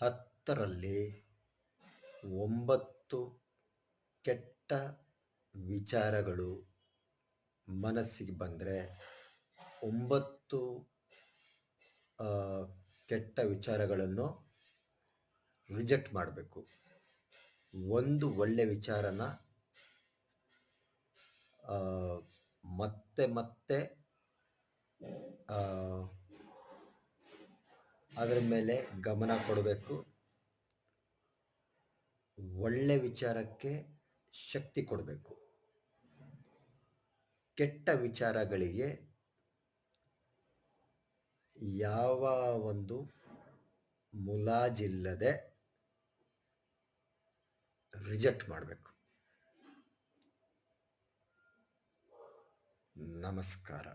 10ರಲ್ಲಿ 9 ಕೆಟ್ಟ ವಿಚಾರಗಳು ಮನಸ್ಸಿಗೆ ಬಂದರೆ 9 ಕೆಟ್ಟ ವಿಚಾರಗಳನ್ನು ರಿಜೆಕ್ಟ್ ಮಾಡಬೇಕು. ಒಂದು ಒಳ್ಳೆ ವಿಚಾರನ ಮತ್ತೆ ಮತ್ತೆ ಅದರ ಮೇಲೆ ಗಮನ ಕೊಡಬೇಕು. ಒಳ್ಳೆ ವಿಚಾರಕ್ಕೆ ಶಕ್ತಿ ಕೊಡಬೇಕು. ಕೆಟ್ಟ ವಿಚಾರಗಳಿಗೆ ಯಾವ ಒಂದು ಮುಲಾಜಿಲ್ಲದೆ ರಿಜೆಕ್ಟ್ ಮಾಡಬೇಕು. ನಮಸ್ಕಾರ.